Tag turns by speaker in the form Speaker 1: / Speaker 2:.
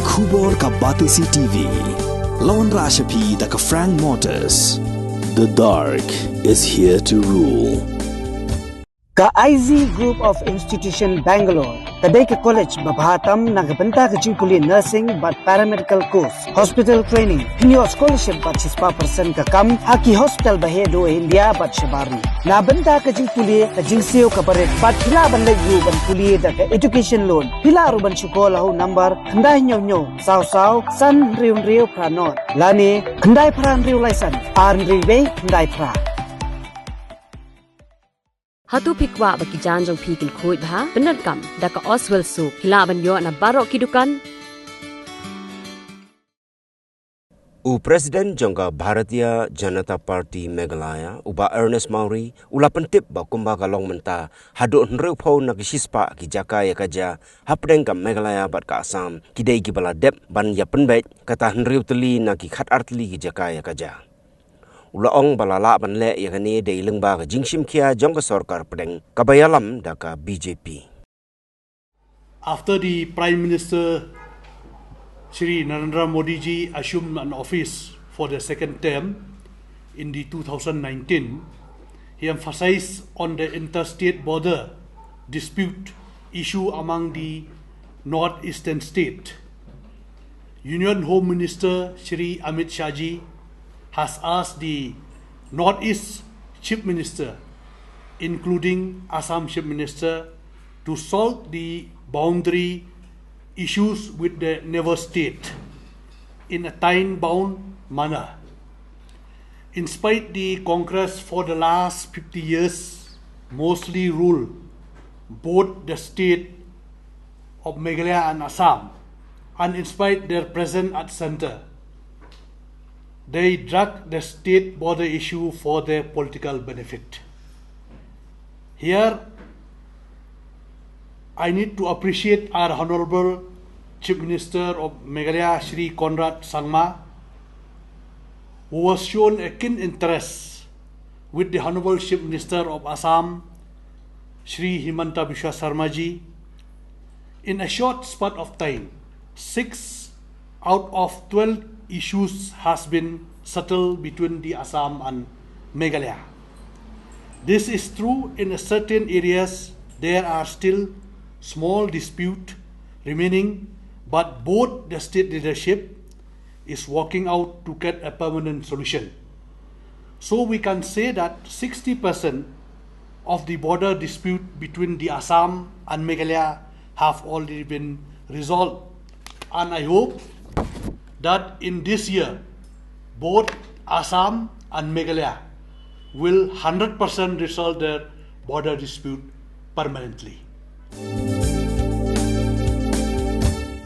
Speaker 1: Kubor ka Batisi TV. Lawan Rashapi da ka Frank Motors. The dark is here to rule.
Speaker 2: Ka IZ Group of Institution Bangalore. Kadai ke college babhatam nagbanta ka jingkuli nursing but paramedical course, hospital training, hinyo scholarship but 6% ka kam, haki hospital bahedo India but shabarni. Nabanta ka jingkuli ka jingseo ka paret but hila ban layu ban kuli da ka education loan. Hila ruban shukola ho number khandai nyo saw san riu pranot. Lani khandai pran riu license arn riu khandai pra.
Speaker 3: Hatu pikwa bagi janjong pikin kuit bah benar kam daka Oswell soup hilaban yo na barok kidukan.
Speaker 4: Presiden jangka Bharatiya Janata Party Meghalaya uba Ernest Mauri ula pentip ba kumba kalong menta hadu nreu phau na kisispa ki Jaka ya Kajia hapdeng kam Meghalaya bat ka Assam kidai ki bala dep ban ya Pynbeit kata nreu teli na ki khat artli ki Jaka ya Kajia. Ulaong balala banle yakani de ilengba ka jingshim kia jongka sarkar pedeng kabayalam daka BJP.
Speaker 5: After the Prime Minister Shri Narendra Modi ji assumed an office for the second term in the 2019, he emphasized on the interstate border dispute issue among the northeastern state. Union Home Minister Shri Amit Shah ji has asked the Northeast Chief Minister, including Assam Chief Minister, to solve the boundary issues with the neighbor state in a time-bound manner. In spite the Congress for the last 50 years mostly rule both the state of Meghalaya and Assam, and in spite their presence at center, they drag the state border issue for their political benefit. Here, I need to appreciate our Honorable Chief Minister of Meghalaya, Shri Conrad Sangma, who was shown a keen interest with the Honorable Chief Minister of Assam, Shri Himanta Biswa Sarma ji. In a short span of time, 6 out of 12 issues has been settled between the Assam and Meghalaya. This is true in certain areas. There are still small dispute remaining, but both the state leadership is working out to get a permanent solution. So we can say that 60% of the border dispute between the Assam and Meghalaya have already been resolved, and I hope that in this year, both Assam and Meghalaya will 100% resolve their border dispute permanently.